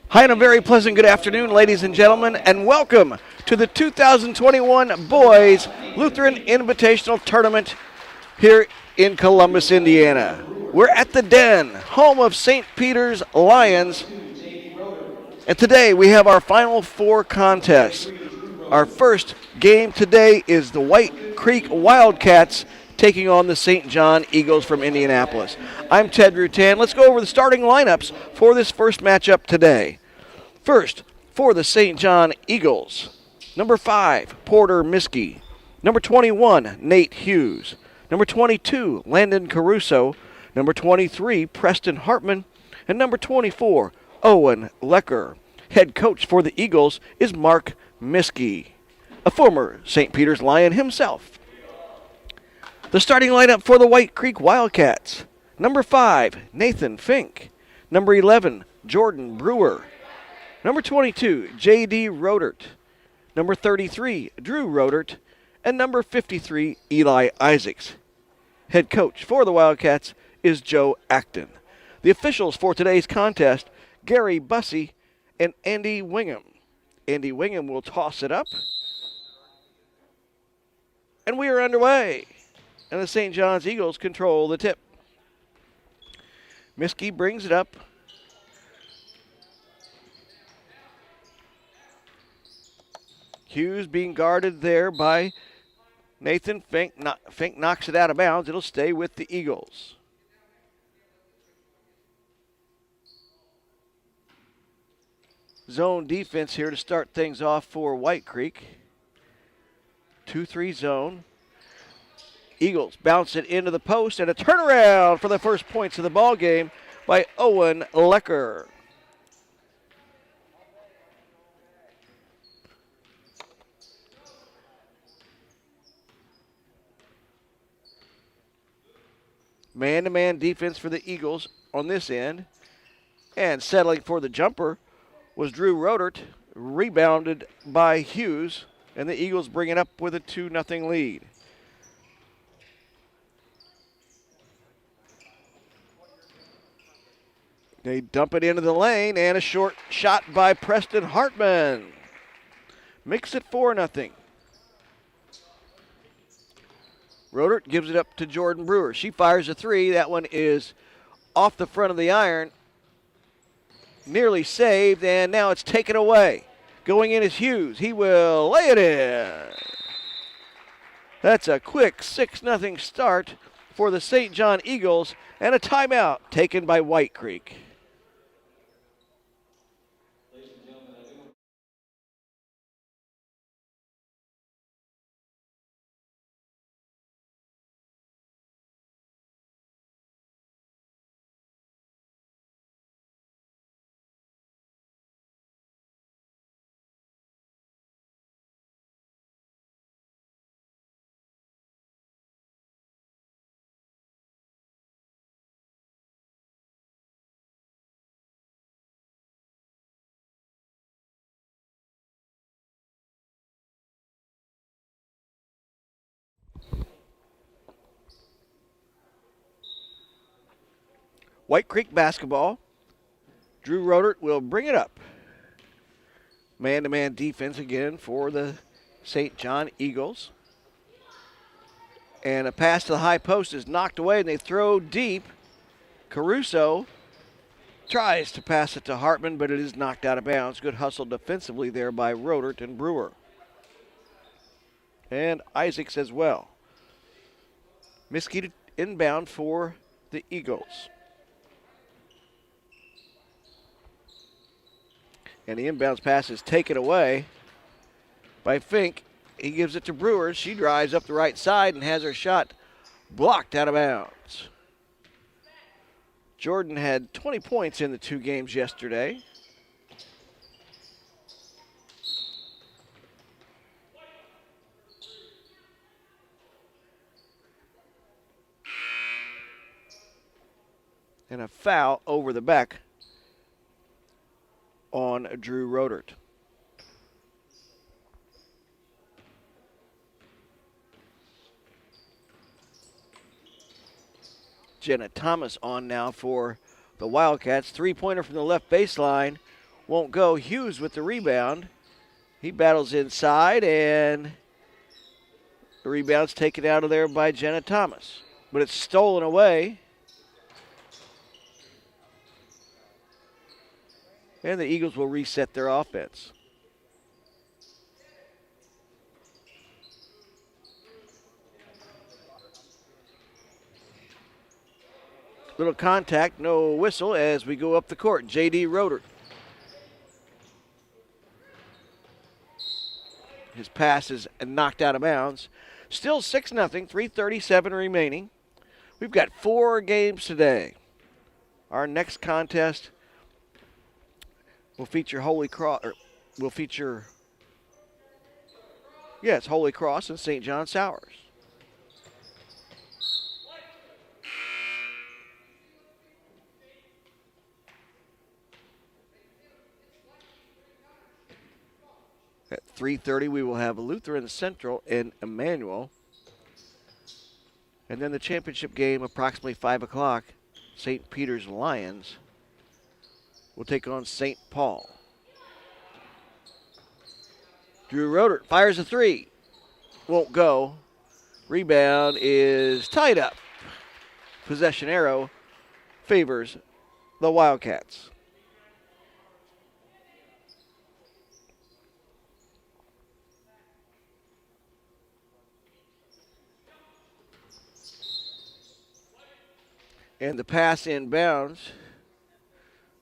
Hi, and a very pleasant good afternoon, ladies and gentlemen, and welcome to the 2021 Boys Lutheran Invitational Tournament here in Columbus, Indiana. We're at the Den, home of St. Peter's Lions, and today we have our final four contests. Our first game today is the White Creek Wildcats taking on the St. John Eagles from Indianapolis. I'm Ted Rutan. Let's go over the starting lineups for this first matchup today. First, for the St. John Eagles, number 5, Porter Miskey. Number 21, Nate Hughes. Number 22, Landon Caruso. Number 23, Preston Hartman. And number 24, Owen Lecker. Head coach for the Eagles is Mark Miskey, a former St. Peter's Lion himself. The starting lineup for the White Creek Wildcats, number 5, Nathan Fink. Number 11, Jordan Brewer. Number 22, J.D. Rodert. Number 33, Drew Rodert. And number 53, Eli Isaacs. Head coach for the Wildcats is Joe Acton. The officials for today's contest, Gary Bussey and Andy Wingham. Andy Wingham will toss it up. And we are underway. And the St. John's Eagles control the tip. Miskey brings it up. Hughes being guarded there by Nathan Fink. Fink knocks it out of bounds. It'll stay with the Eagles. Zone defense here to start things off for White Creek. 2-3 zone. Eagles bounce it into the post, and a turnaround for the first points of the ball game by Owen Lecker. Man-to-man defense for the Eagles on this end. And settling for the jumper was Drew Rodert, rebounded by Hughes, and the Eagles bring it up with a 2-0 lead. They dump it into the lane, and a short shot by Preston Hartman. Makes it 4-0. Rodert gives it up to Jordan Brewer. She fires a three. That one is off the front of the iron. Nearly saved, and now it's taken away. Going in is Hughes. He will lay it in. That's a quick 6-0 start for the St. John Eagles, and a timeout taken by White Creek. White Creek basketball. Drew Rodert will bring it up. Man-to-man defense again for the St. John Eagles. And a pass to the high post is knocked away, and they throw deep. Caruso tries to pass it to Hartman, but it is knocked out of bounds. Good hustle defensively there by Rodert and Brewer. And Isaacs as well. Miskey inbound for the Eagles. And the inbounds pass is taken away by Fink. He gives it to Brewer. She drives up the right side and has her shot blocked out of bounds. Jordan had 20 points in the two games yesterday. And a foul over the back on Drew Rodert. Jenna Thomas on now for the Wildcats. Three-pointer from the left baseline Won't go. Hughes with the rebound. He battles inside, and the rebound's taken out of there by Jenna Thomas. But it's stolen away. And the Eagles will reset their offense. Little contact, no whistle as we go up the court. J.D. Roeder. His pass is knocked out of bounds. Still 6-0, 3:37 remaining. We've got 4 games today. Our next contest will feature Holy Cross, it's Holy Cross and St. John Sowers. At 3:30, we will have Lutheran Central and Emmanuel. And then the championship game, approximately 5 o'clock, St. Peter's Lions will take on St. Paul. Drew Roeder fires a 3. Won't go. Rebound is tied up. Possession arrow favors the Wildcats. And the pass inbounds,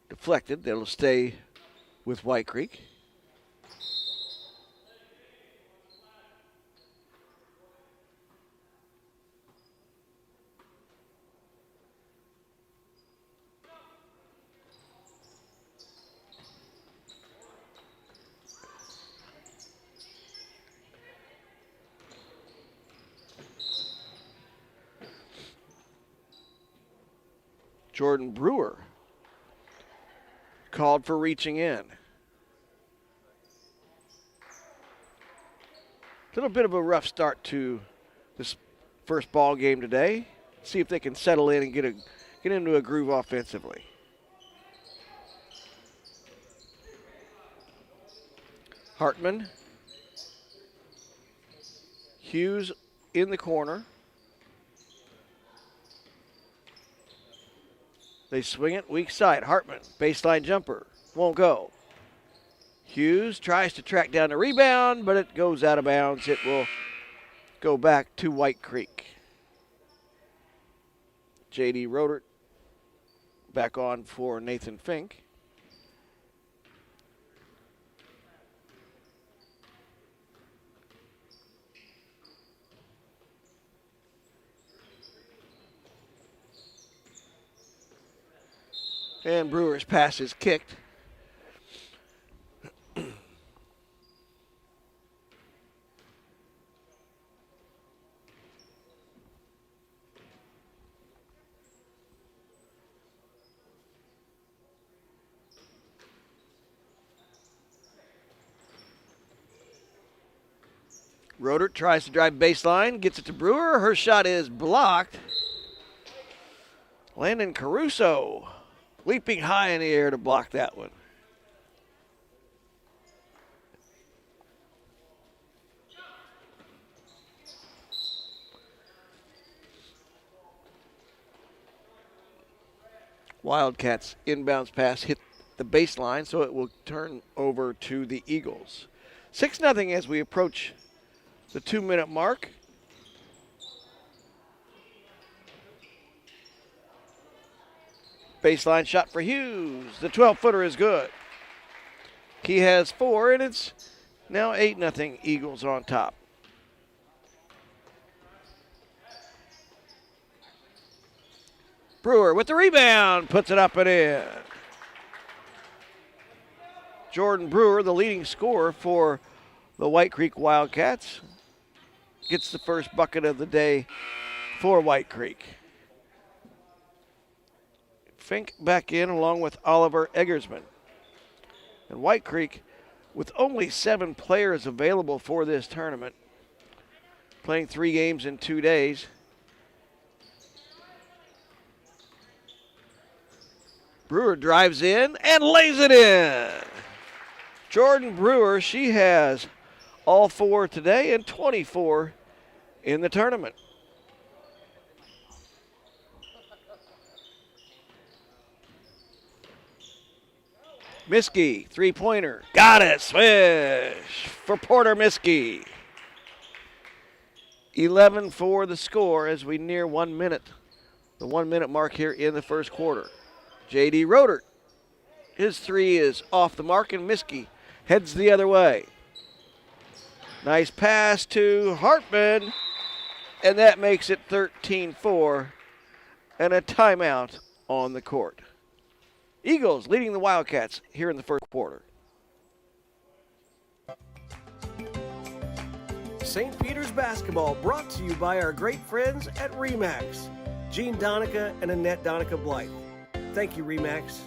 deflected. That'll stay with White Creek. Jordan Brewer called for reaching in. A little bit of a rough start to this first ball game today. See if they can settle in and get into a groove offensively. Hartman. Hughes in the corner. They swing it, weak side. Hartman, baseline jumper, won't go. Hughes tries to track down the rebound, but it goes out of bounds. It will go back to White Creek. J.D. Roeder back on for Nathan Fink. And Brewer's pass is kicked. Roeder tries to drive baseline, gets it to Brewer. Her shot is blocked. Landon Caruso leaping high in the air to block that one. Wildcats inbounds pass hit the baseline, so it will turn over to the Eagles. 6-0 as we approach the 2-minute mark. Baseline shot for Hughes. The 12-footer is good. He has 4, and it's now 8-0 Eagles on top. Brewer with the rebound, puts it up and in. Jordan Brewer, the leading scorer for the White Creek Wildcats, gets the first bucket of the day for White Creek. Fink back in along with Oliver Eggersman. And White Creek, with only 7 players available for this tournament, playing 3 games in 2 days. Brewer drives in and lays it in. Jordan Brewer, she has all 4 today and 24 in the tournament. Miskey, three-pointer. Got it. Swish for Porter Miskey. 11 for the score as we near 1 minute. The 1 minute mark here in the first quarter. J.D. Rodert. His three is off the mark, and Miskey heads the other way. Nice pass to Hartman, and that makes it 13-4 and a timeout on the court. Eagles leading the Wildcats here in the first quarter. St. Peter's basketball brought to you by our great friends at RE/MAX. Gene Donica and Annette Donica Blythe. Thank you, RE/MAX.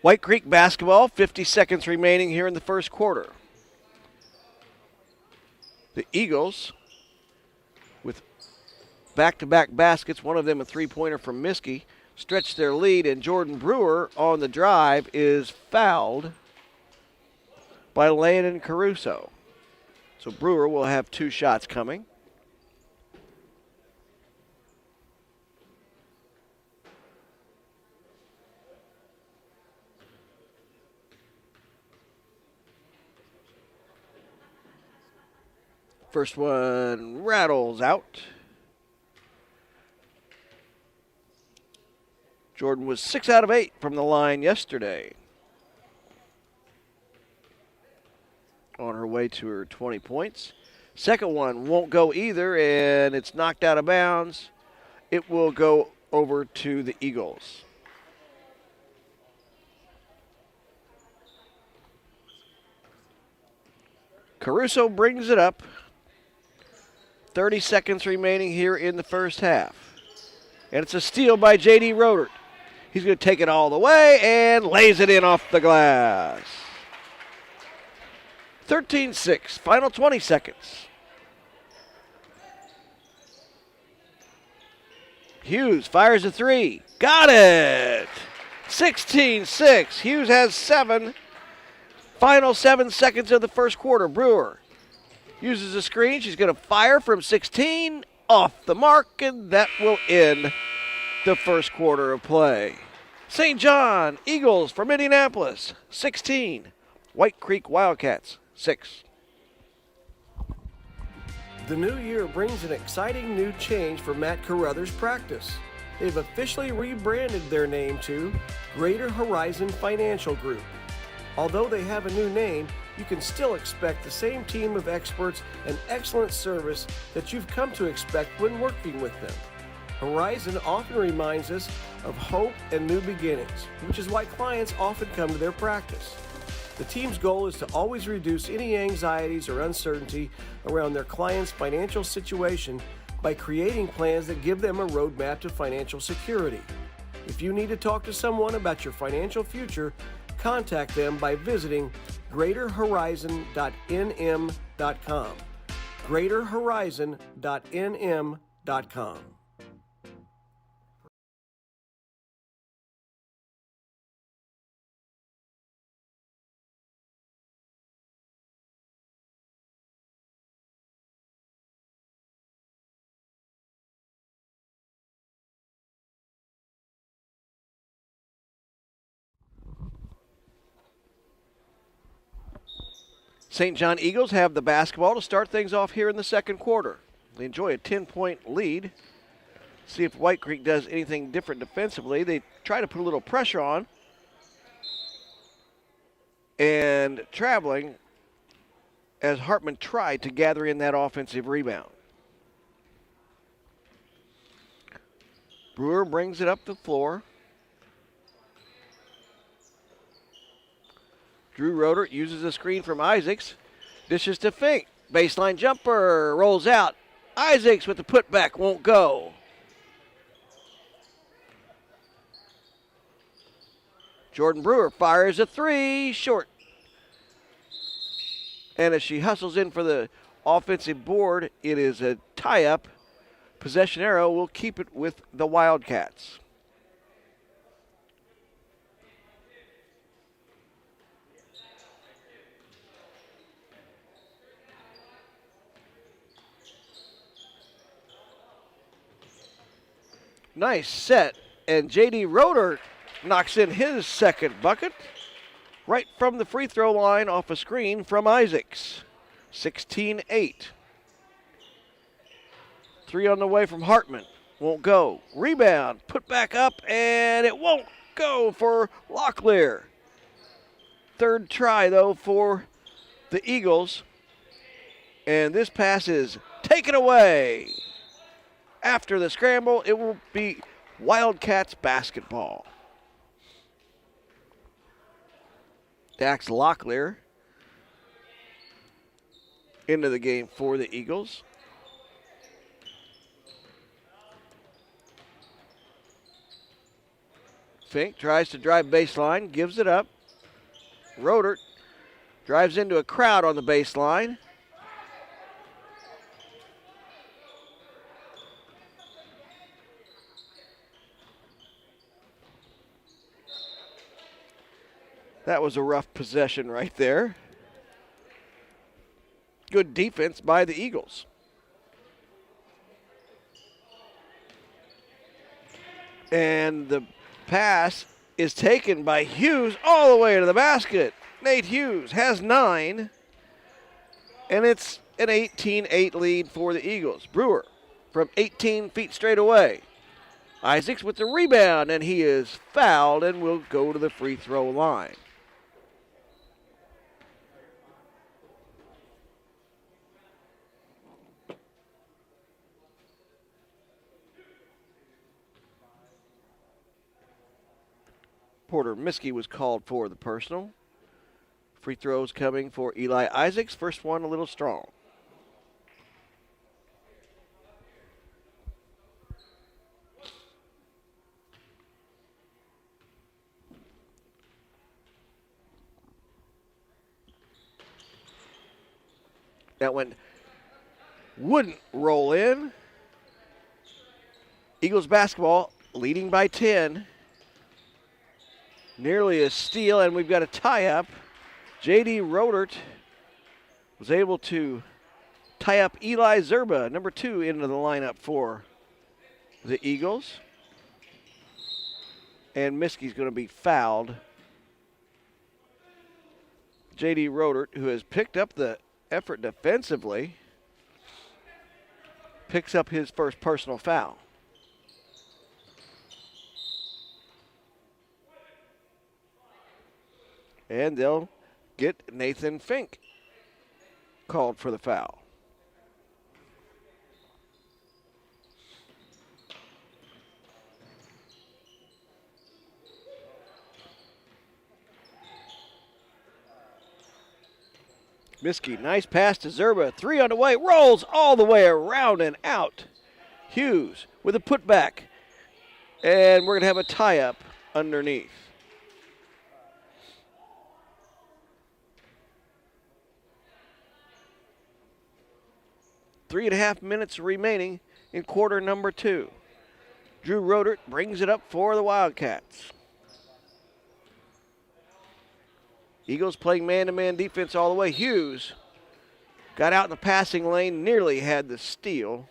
White Creek basketball, 50 seconds remaining here in the first quarter. The Eagles with back-to-back baskets, one of them a three-pointer from Miskey, stretch their lead, and Jordan Brewer on the drive is fouled by Landon Caruso. So Brewer will have 2 shots coming. First one rattles out. Jordan was 6 out of 8 from the line yesterday. On her way to her 20 points. Second one won't go either, and it's knocked out of bounds. It will go over to the Eagles. Caruso brings it up. 30 seconds remaining here in the first half. And it's a steal by J.D. Rodert. He's going to take it all the way and lays it in off the glass. 13-6, final 20 seconds. Hughes fires a three. Got it! 16-6. Hughes has 7. Final 7 seconds of the first quarter. Brewer uses a screen. She's going to fire from 16, off the mark, and that will end the first quarter of play. St. John Eagles from Indianapolis, 16. White Creek Wildcats, 6. The new year brings an exciting new change for Matt Carruthers' practice. They've officially rebranded their name to Greater Horizon Financial Group. Although they have a new name, you can still expect the same team of experts and excellent service that you've come to expect when working with them. Horizon often reminds us of hope and new beginnings, which is why clients often come to their practice. The team's goal is to always reduce any anxieties or uncertainty around their client's financial situation by creating plans that give them a roadmap to financial security. If you need to talk to someone about your financial future, contact them by visiting greaterhorizon.nm.com. greaterhorizon.nm.com. St. John Eagles have the basketball to start things off here in the second quarter. They enjoy a 10-point lead See if White Creek does anything different defensively. They try to put a little pressure on. And traveling as Hartman tried to gather in that offensive rebound. Brewer brings it up the floor. Drew Roeder uses a screen from Isaacs. Dishes to Fink. Baseline jumper. Rolls out. Isaacs with the putback. Won't go. Jordan Brewer fires a three. Short. And as she hustles in for the offensive board, it is a tie-up. Possession arrow will keep it with the Wildcats. Nice set, and J.D. Roeder knocks in his second bucket right from the free throw line off a screen from Isaacs. 16-8. Three on the way from Hartman. Won't go. Rebound. Put back up, and it won't go for Locklear. Third try, though, for the Eagles. And this pass is taken away. After the scramble, it will be Wildcats basketball. Dax Locklear into the game for the Eagles. Fink tries to drive baseline, gives it up. Roeder drives into a crowd on the baseline. That was a rough possession right there. Good defense by the Eagles. And the pass is taken by Hughes all the way to the basket. Nate Hughes has 9. And it's an 18-8 lead for the Eagles. Brewer from 18 feet straight away. Isaacs with the rebound, and he is fouled and will go to the free throw line. Porter Miskey was called for the personal. Free throws coming for Eli Isaacs. First one a little strong. That one wouldn't roll in. Eagles basketball leading by 10. Nearly a steal, and we've got a tie-up. J.D. Rodert was able to tie up Eli Zerba, number 2, into the lineup for the Eagles. And Miskey's going to be fouled. J.D. Rodert, who has picked up the effort defensively, picks up his first personal foul. And they'll get Nathan Fink called for the foul. Miskey, nice pass to Zerba. 3 on the way, rolls all the way around and out. Hughes with a putback. And we're going to have a tie-up underneath. 3.5 minutes remaining in quarter number 2. Drew Rodert brings it up for the Wildcats. Eagles playing man-to-man defense all the way. Hughes got out in the passing lane, nearly had the steal,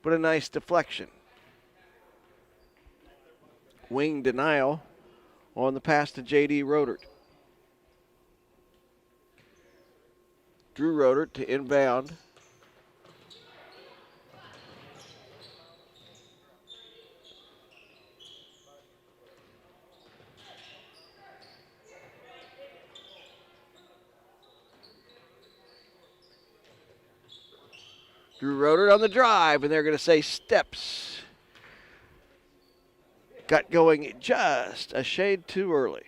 but a nice deflection. Wing denial on the pass to J.D. Rodert. Drew Rodert to inbound. Drew Rodert on the drive, and they're going to say steps. Got going just a shade too early.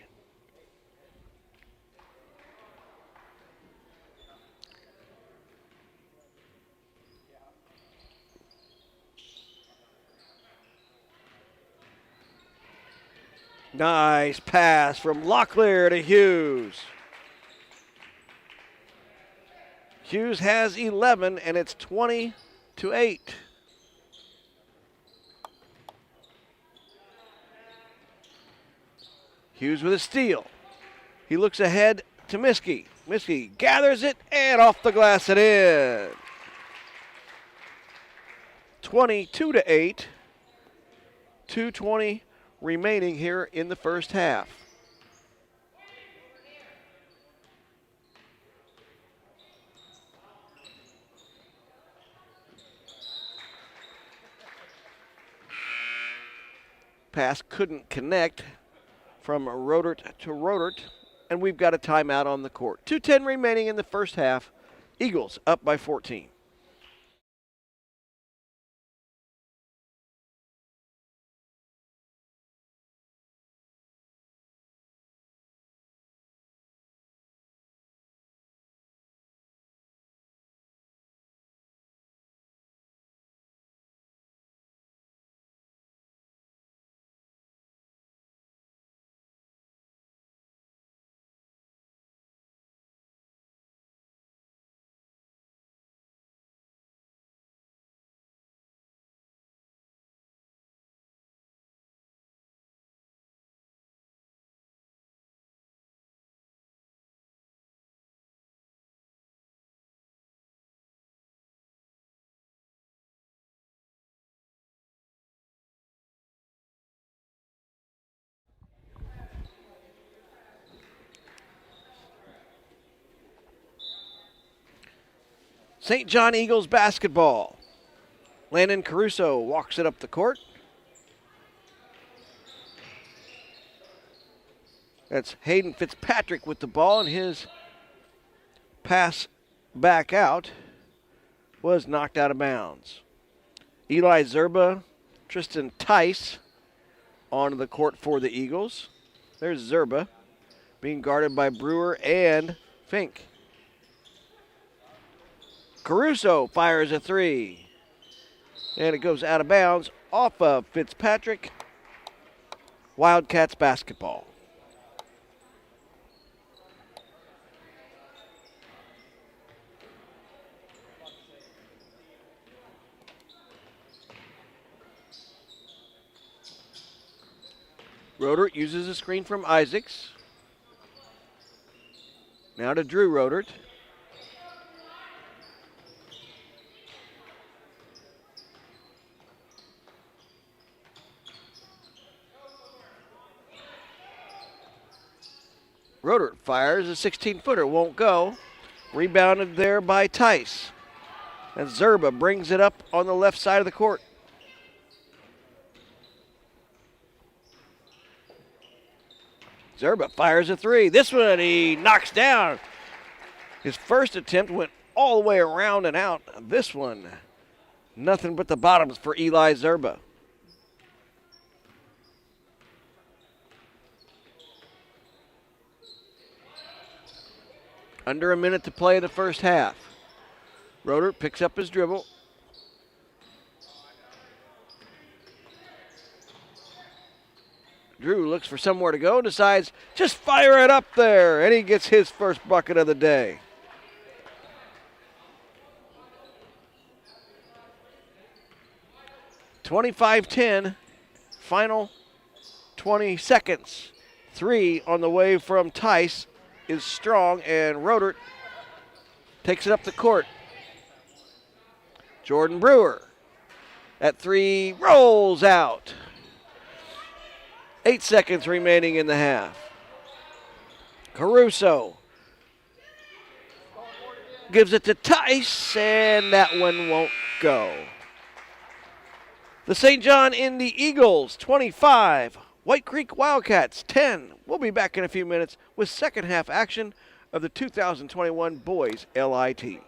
Nice pass from Locklear to Hughes. Hughes has 11, and it's 20-8. Hughes with a steal. He looks ahead to Miskey. Miskey gathers it, and off the glass and in. 22-8. 2:20 remaining here in the first half. Pass couldn't connect from Rodert to Rodert, and we've got a timeout on the court. 2:10 remaining in the first half. Eagles up by 14. St. John Eagles basketball. Landon Caruso walks it up the court. That's Hayden Fitzpatrick with the ball, and his pass back out was knocked out of bounds. Eli Zerba, Tristan Tice onto the court for the Eagles. There's Zerba being guarded by Brewer and Fink. Caruso fires a three, and it goes out of bounds off of Fitzpatrick. Wildcats basketball. Rodert uses a screen from Isaacs. Now to Drew Rodert. Rodert fires a 16-footer, won't go. Rebounded there by Tice. And Zerba brings it up on the left side of the court. Zerba fires a three. This one he knocks down. His first attempt went all the way around and out. This one, nothing but the bottoms for Eli Zerba. Under a minute to play in the first half. Rodert picks up his dribble. Drew looks for somewhere to go, decides just fire it up there, and he gets his first bucket of the day. (25-10), final 20 seconds. Three on the way from Tice is strong, and Rodert takes it up the court. Jordan Brewer at three rolls out. 8 seconds remaining in the half. Caruso gives it to Tice, and that one won't go. The St. John Indy Eagles, 25. White Creek Wildcats, 10. We'll be back in a few minutes with second half action of the 2021 Boys LIT.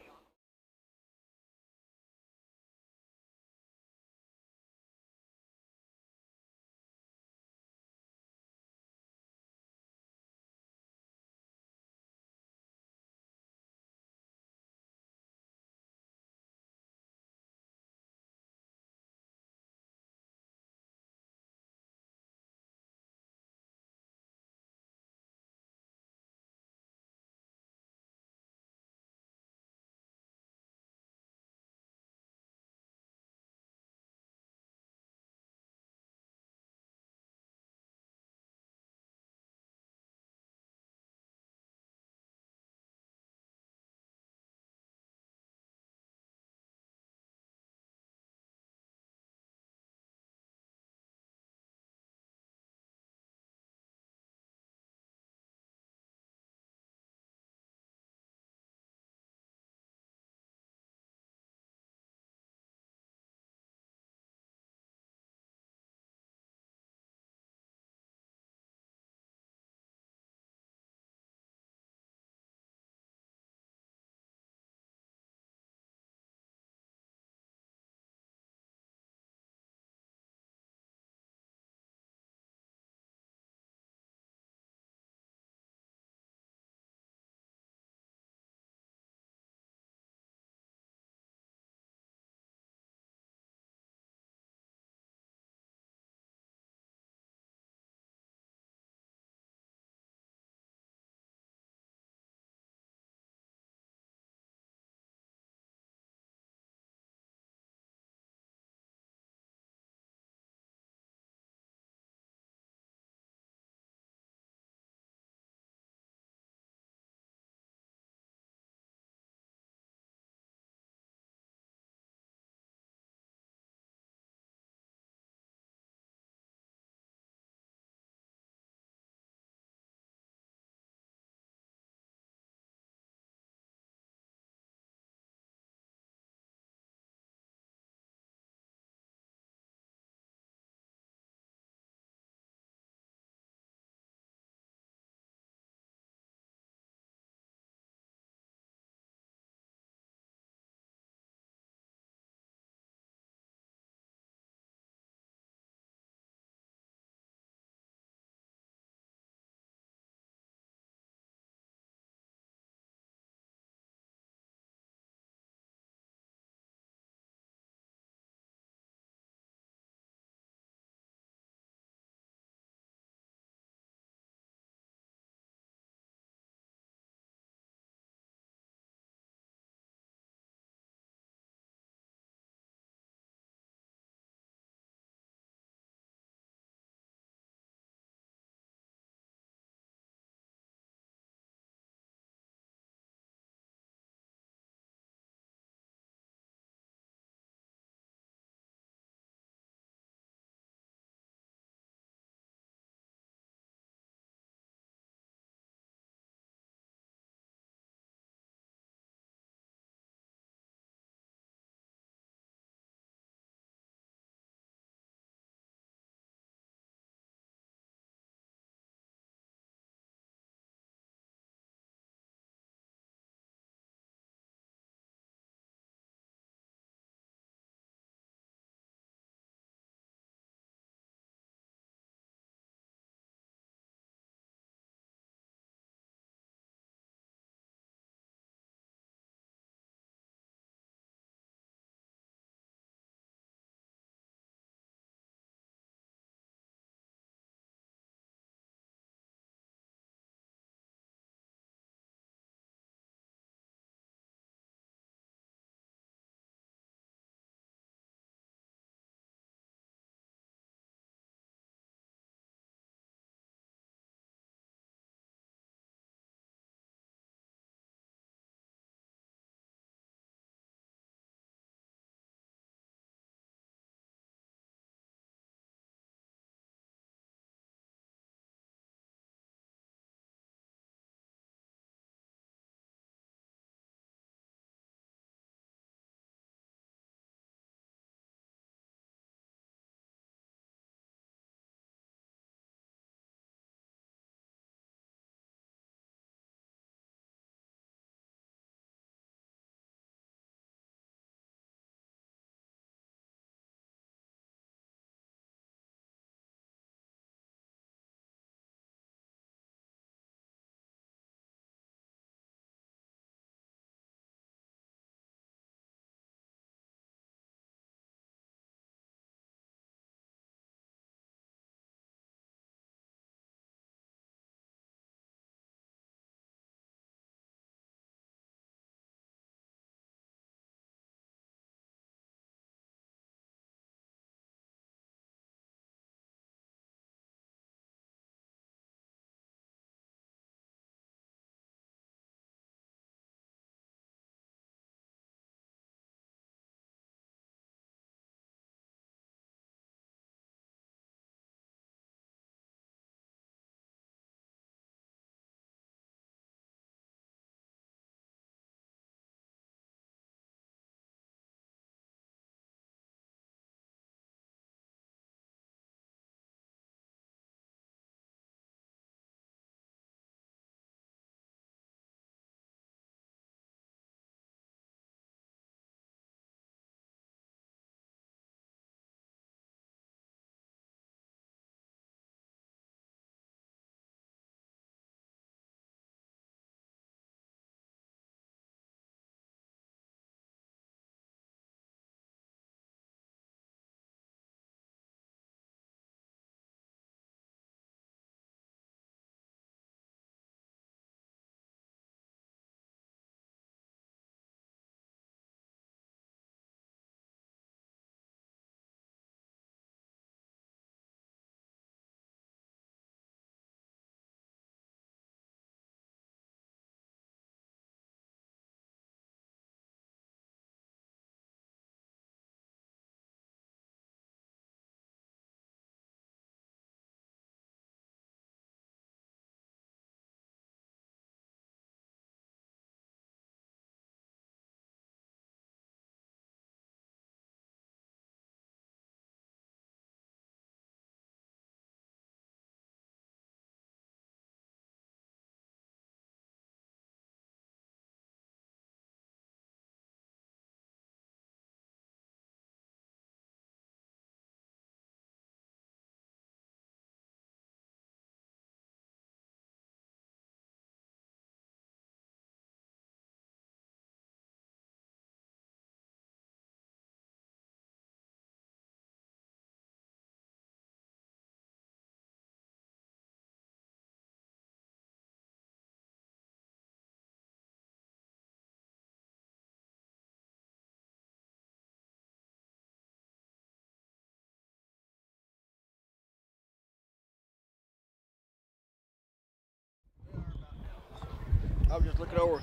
I was just looking over.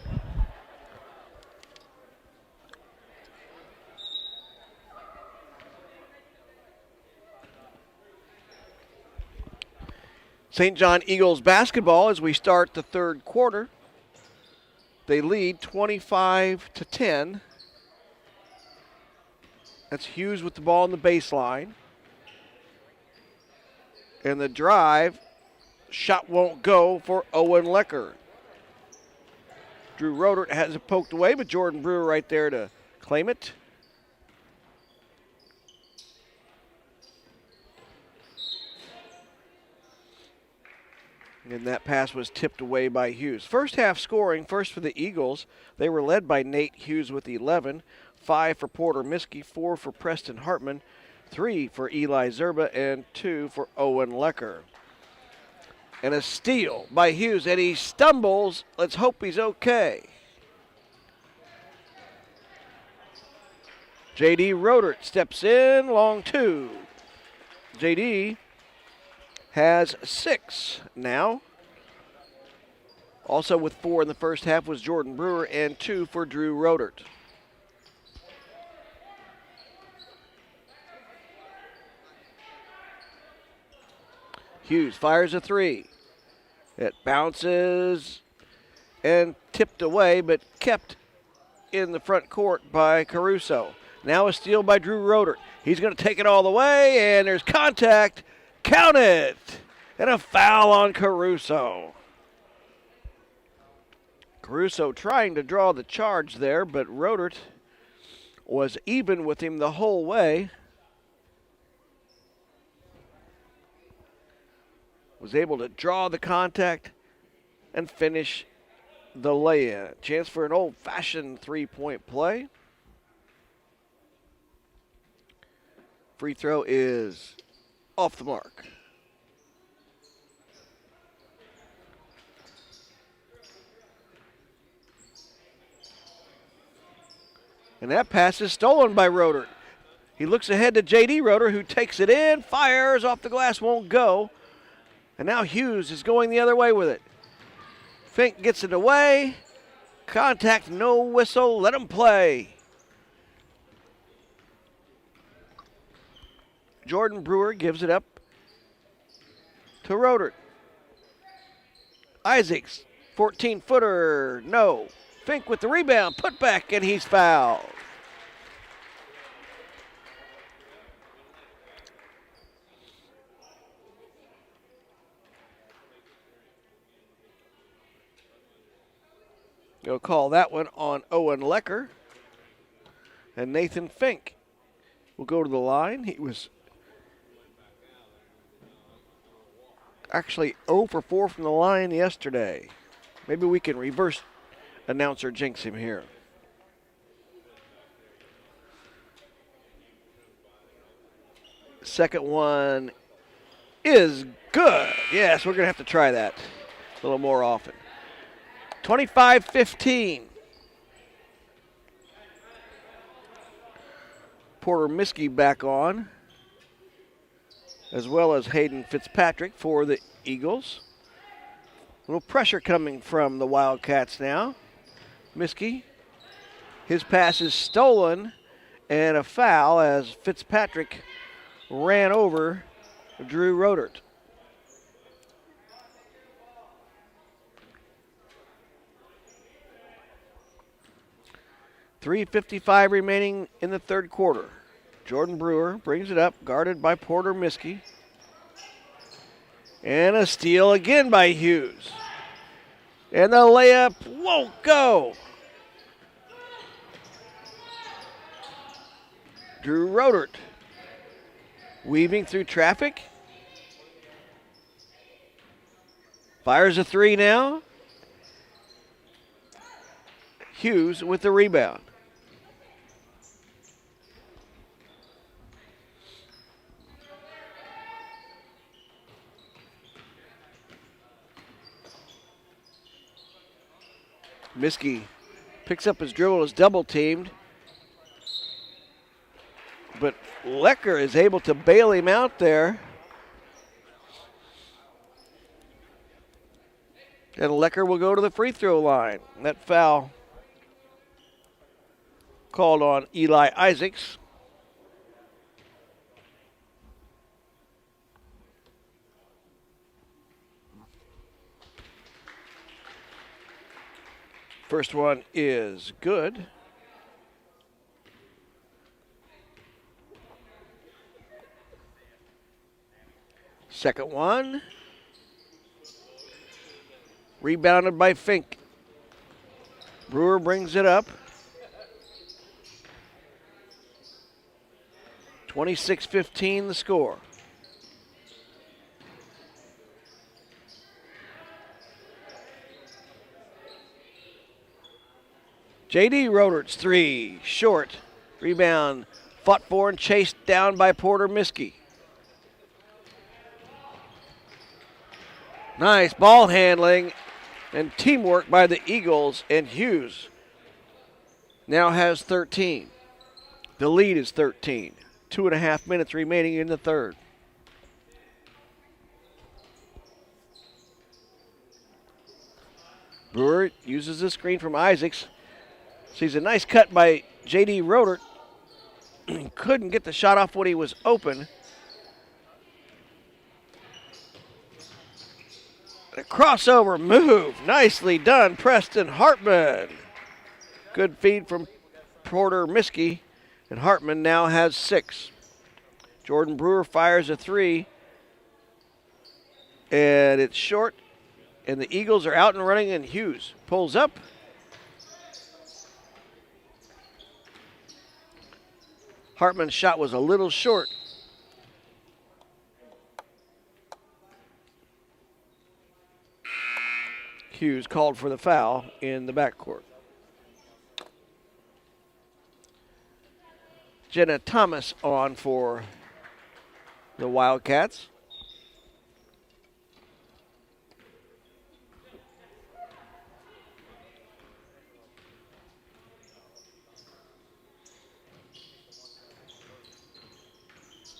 St. John Eagles basketball as we start the third quarter. They lead 25-10. That's Hughes with the ball on the baseline. And the drive, shot won't go for Owen Lecker. Drew Rodert has it poked away, but Jordan Brewer right there to claim it. And that pass was tipped away by Hughes. First half scoring, first for the Eagles. They were led by Nate Hughes with 11, 5 for Porter Miskey, 4 for Preston Hartman, 3 for Eli Zerba, and 2 for Owen Lecker. And a steal by Hughes, and he stumbles. Let's hope he's okay. J.D. Rodert steps in, long two. J.D. has 6 now. Also with 4 in the first half was Jordan Brewer and 2 for Drew Rodert. Hughes fires a 3. It bounces and tipped away, but kept in the front court by Caruso. Now a steal by Drew Rodert. He's going to take it all the way, and there's contact. Count it! And a foul on Caruso. Caruso trying to draw the charge there, but Rodert was even with him the whole way. Was able to draw the contact and finish the lay-in. Chance for an old-fashioned three-point play. Free throw is off the mark. And that pass is stolen by Rodert. He looks ahead to J.D. Rodert, who takes it in, fires off the glass, won't go. And now Hughes is going the other way with it. Fink gets it away. Contact, no whistle, let him play. Jordan Brewer gives it up to Rodert. Isaacs, 14-footer, no. Fink with the rebound, put back, and he's fouled. They'll call that one on Owen Lecker. And Nathan Fink will go to the line. He was actually 0 for 4 from the line yesterday. Maybe we can reverse announcer jinx him here. Second one is good. Yes, we're going to have to try that a little more often. 25-15. Porter Miskey back on, as well as Hayden Fitzpatrick for the Eagles. A little pressure coming from the Wildcats now. Miskey, his pass is stolen, and a foul as Fitzpatrick ran over Drew Rodert. .355 remaining in the third quarter. Jordan Brewer brings it up, guarded by Porter Miskey. And a steal again by Hughes. And the layup won't go. Drew Rodert weaving through traffic. Fires a 3 now. Hughes with the rebound. Miskey picks up his dribble, is double teamed. But Lecker is able to bail him out there. And Lecker will go to the free throw line. That foul called on Eli Isaacs. First one is good. Second one. Rebounded by Fink. Brewer brings it up. 26-15 the score. J.D. Rodert's three, short. Rebound, fought for and chased down by Porter Miskey. Nice ball handling and teamwork by the Eagles, and Hughes now has 13. The lead is 13. 2.5 minutes remaining in the third. Brewer uses the screen from Isaacs. Sees a nice cut by J.D. Rodert. Couldn't get the shot off when he was open. A crossover move. Nicely done, Preston Hartman. Good feed from Porter Miskey. And Hartman now has 6. Jordan Brewer fires a 3. And it's short. And the Eagles are out and running, and Hughes pulls up. Hartman's shot was a little short. Hughes called for the foul in the backcourt. Jenna Thomas on for the Wildcats.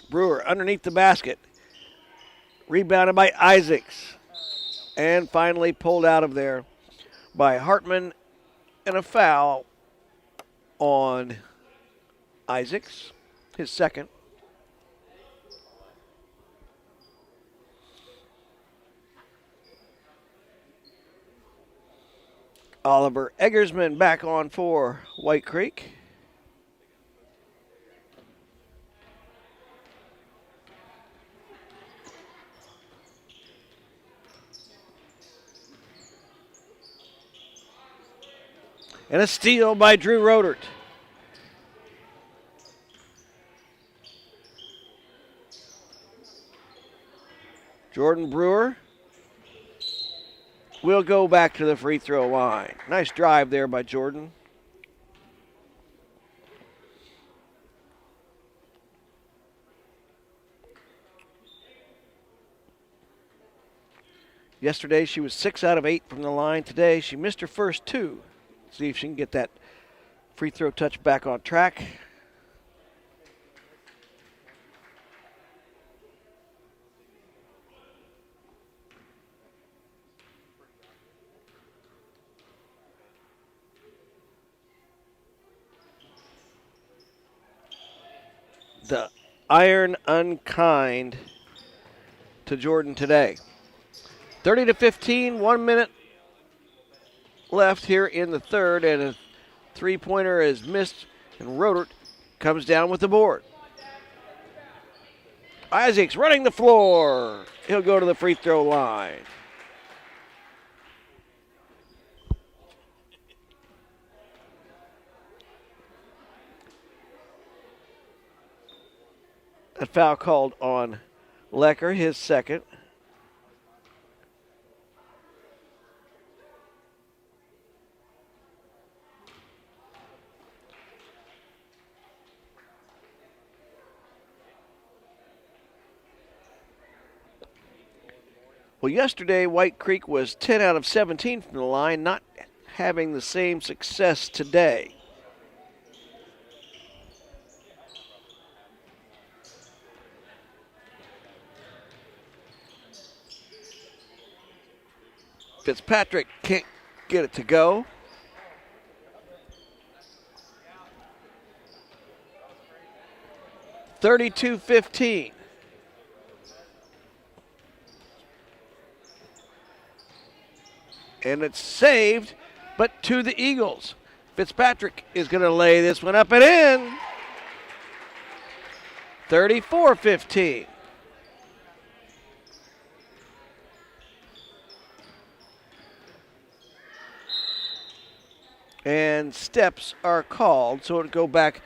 Brewer underneath the basket. Rebounded by Isaacs. And finally pulled out of there by Hartman, and a foul on Isaacs, his second. Oliver Eggersman back on for White Creek. And a steal by Drew Rodert. Jordan Brewer will go back to the free throw line. Nice drive there by Jordan. Yesterday she was 6 out of 8 from the line. Today she missed her first 2. See if she can get that free throw touch back on track. The iron unkind to Jordan today. 30-15, 1 minute left here in the third, and a three-pointer is missed, and Rodert comes down with the board. Isaacs running the floor. He'll go to the free throw line. A foul called on Lecker, his second. Well, yesterday, White Creek was 10 out of 17 from the line, not having the same success today. Fitzpatrick can't get it to go. (32-15). And it's saved, but to the Eagles. Fitzpatrick is going to lay this one up and in. 34-15. And steps are called, so it'll go back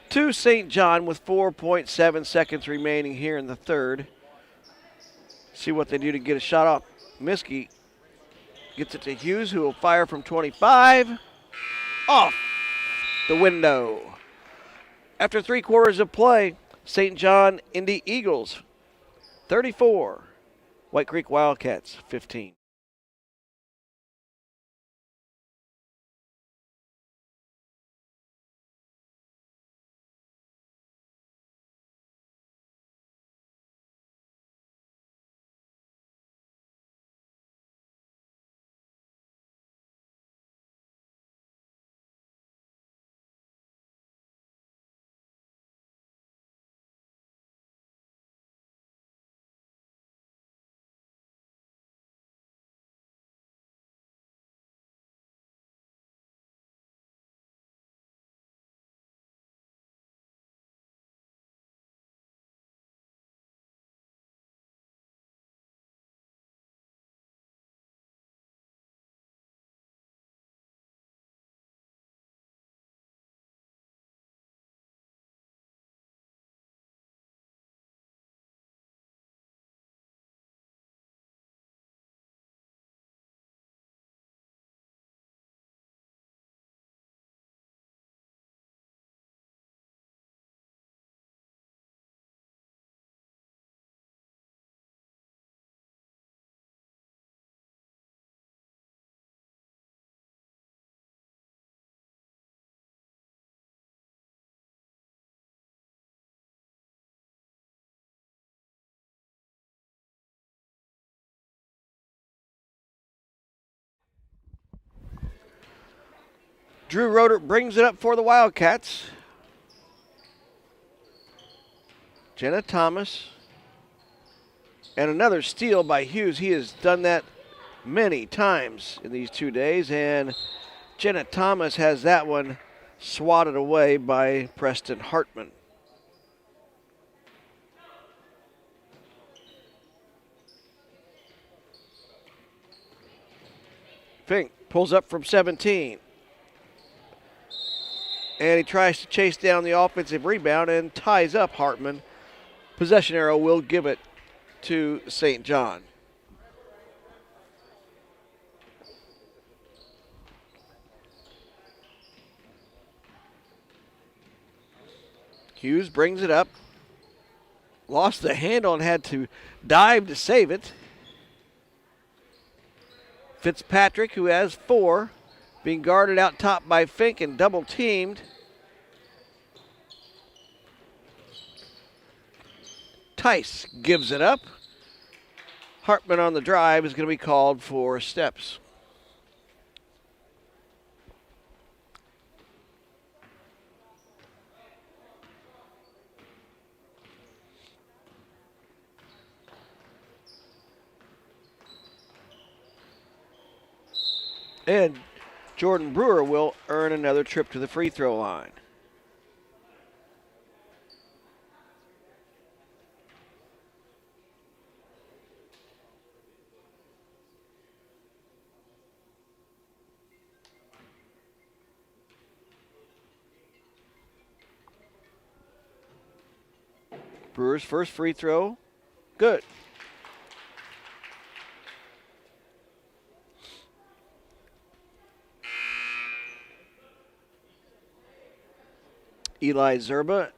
to St. John with 4.7 seconds remaining here in the third. See what they do to get a shot off. Miskey gets it to Hughes, who will fire from 25. Off the window. After 3 quarters of play, St. John Indy Eagles 34, White Creek Wildcats 15. Drew Roeder brings it up for the Wildcats. Jenna Thomas. And another steal by Hughes. He has done that many times in these 2 days. And Jenna Thomas has that one swatted away by Preston Hartman. Fink pulls up from 17. And he tries to chase down the offensive rebound and ties up Hartman. Possession arrow will give it to St. John. Hughes brings it up. Lost the handle and had to dive to save it. Fitzpatrick, who has 4, being guarded out top by Fink and double teamed. Tice gives it up. Hartman on the drive is going to be called for steps. And Jordan Brewer will earn another trip to the free throw line. Brewer's first free throw, good. Eli Zerba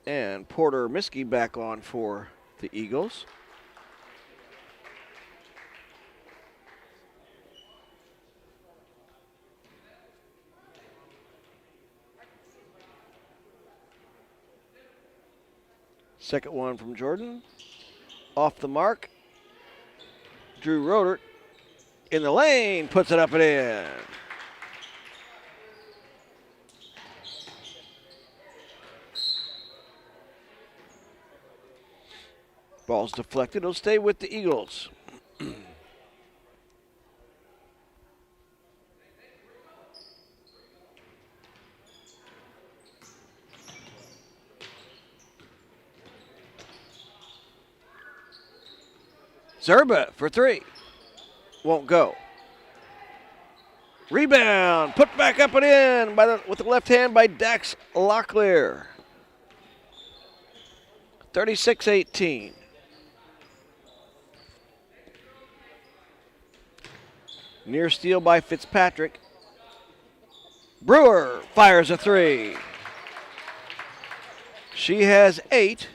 and Porter Miskey back on for the Eagles. Second one from Jordan. Off the mark. Drew Roeder In the lane, puts it up and in. Ball's deflected. It'll stay with the Eagles. Zerba for three. Won't go. Rebound. Put back up and in with the left hand by Dax Locklear. 36-18. Near steal by Fitzpatrick. Brewer fires a three. She has 8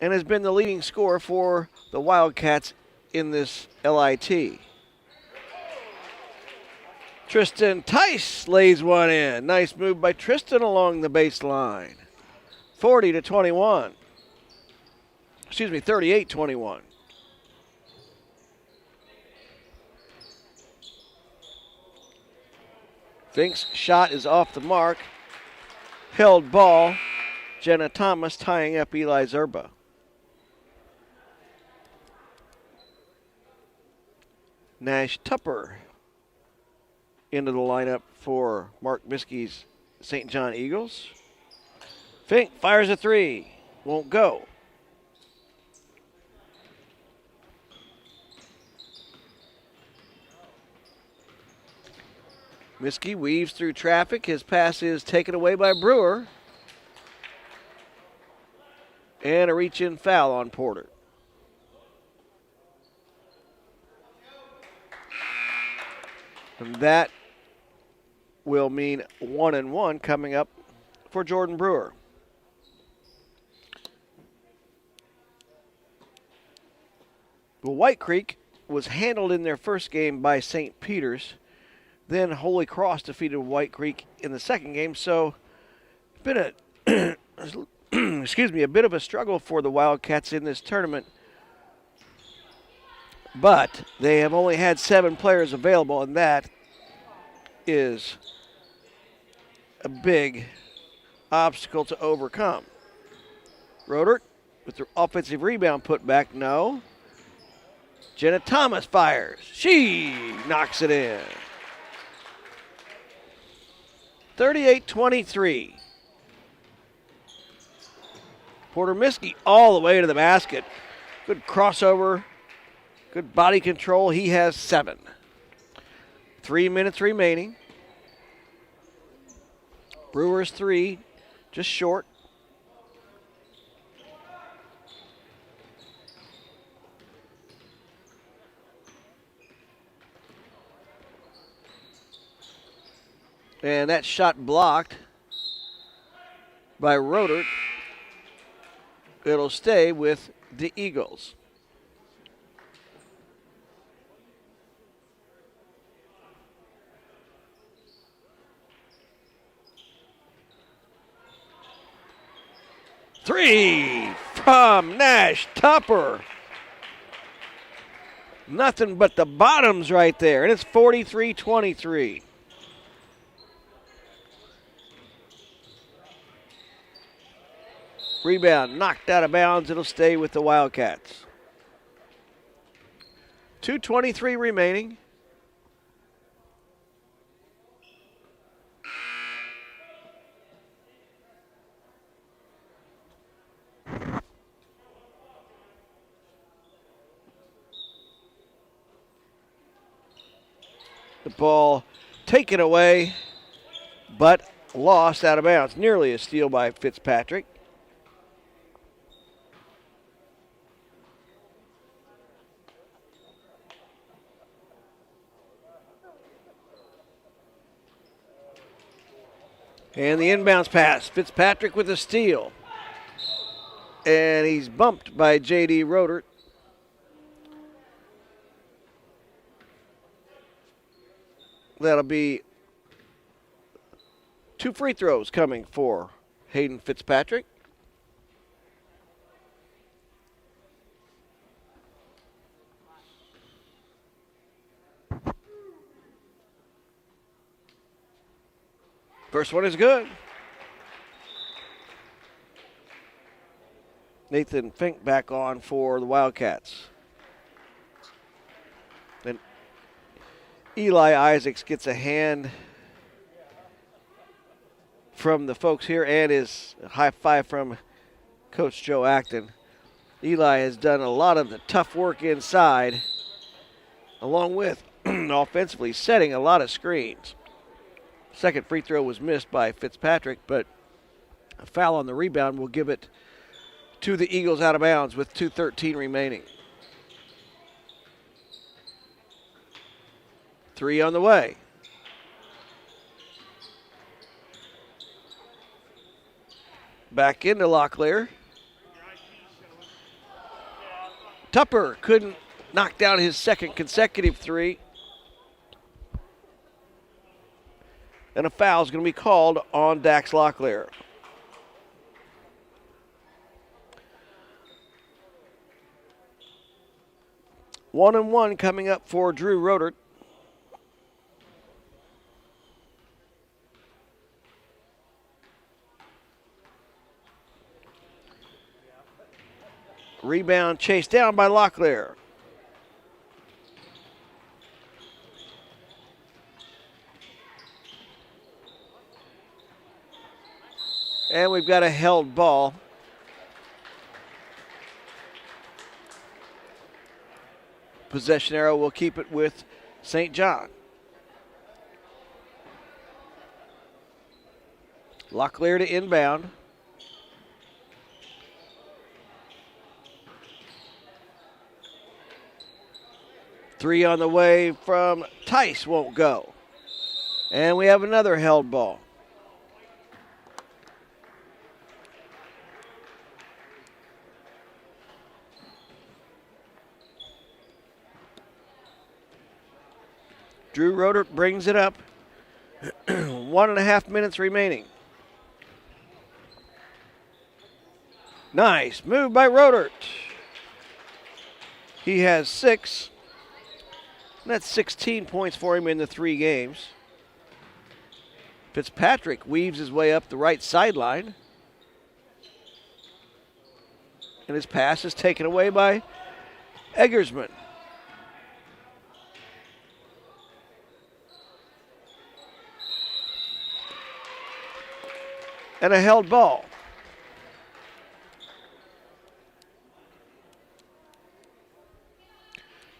and has been the leading scorer for the Wildcats in this LIT. Tristan Tice lays one in. Nice move by Tristan along the baseline. 40-21. 38-21. Fink's shot is off the mark. Held ball. Jenna Thomas tying up Eli Zerba. Nash Tupper into the lineup for Mark Miskey's St. John Eagles. Fink fires a three. Won't go. Miskey weaves through traffic. His pass is taken away by Brewer. And a reach-in foul on Porter. And that will mean 1-1 coming up for Jordan Brewer. Well, White Creek was handled in their first game by St. Peter's. Then Holy Cross defeated White Creek in the second game. So it's been a bit of a struggle for the Wildcats in this tournament. But they have only had 7 players available, and that is a big obstacle to overcome. Rodert with the offensive rebound put back. No. Jenna Thomas fires. She knocks it in. 38-23. Porter Miskey all the way to the basket. Good crossover. Good body control. He has 7. 3 minutes remaining. Brewers 3, just short. And that shot blocked by Rodert. It'll stay with the Eagles. Three from Nash Tupper. Nothing but the bottoms right there, and it's 43-23. Rebound knocked out of bounds. It'll stay with the Wildcats. 2:23 remaining. The ball taken away, but lost out of bounds. Nearly a steal by Fitzpatrick. And the inbounds pass. Fitzpatrick with a steal. And he's bumped by J.D. Rodert. That'll be 2 free throws coming for Hayden Fitzpatrick. First one is good. Nathan Fink back on for the Wildcats. Then Eli Isaacs gets a hand from the folks here and his high five from Coach Joe Acton. Eli has done a lot of the tough work inside, along with offensively setting a lot of screens. Second free throw was missed by Fitzpatrick, but a foul on the rebound will give it to the Eagles out of bounds with 2:13 remaining. Three on the way. Back into Locklear. Tupper couldn't knock down his second consecutive three. And a foul is going to be called on Dax Locklear. One and one coming up for Drew Rodert. Rebound chased down by Locklear. And we've got a held ball. Possession arrow will keep it with St. John. Locklear to inbound. Three on the way from Tice won't go. And we have another held ball. Drew Rodert brings it up. 1.5 minutes remaining. Nice move by Rodert. He has 6. That's 16 points for him in the 3 games. Fitzpatrick weaves his way up the right sideline. And his pass is taken away by Eggersman. And a held ball.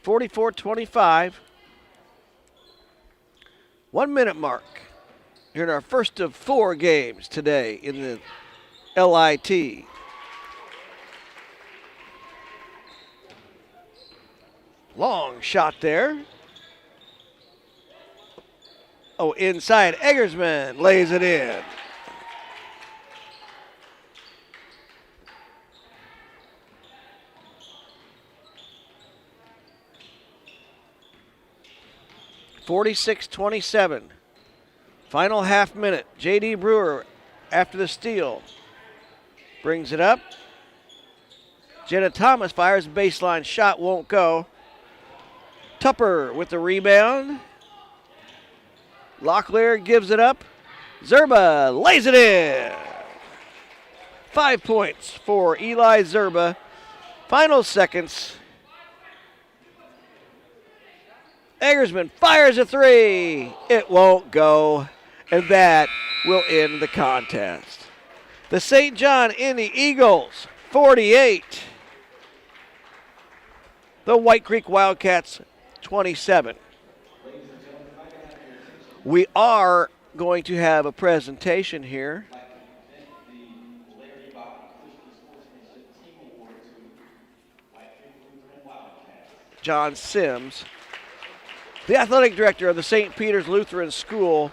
(44-25). 1 minute mark. Here in our first of 4 games today in the LIT. Long shot there. Oh, inside. Eggersman lays it in. (46-27). Final half minute. J.D. Brewer after the steal. Brings it up. Jenna Thomas fires baseline shot, won't go. Tupper with the rebound. Locklear gives it up. Zerba lays it in. 5 points for Eli Zerba. Final seconds. Eggersman fires a 3. It won't go. And that will end the contest. The St. John Indy Eagles, 48. The White Creek Wildcats, 27. We are going to have a presentation here. John Sims, the athletic director of the St. Peter's Lutheran School,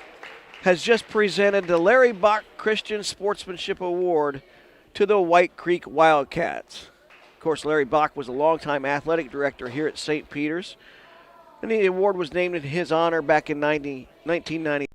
has just presented the Larry Bach Christian Sportsmanship Award to the White Creek Wildcats. Of course, Larry Bach was a longtime athletic director here at St. Peter's, and the award was named in his honor back in 1990.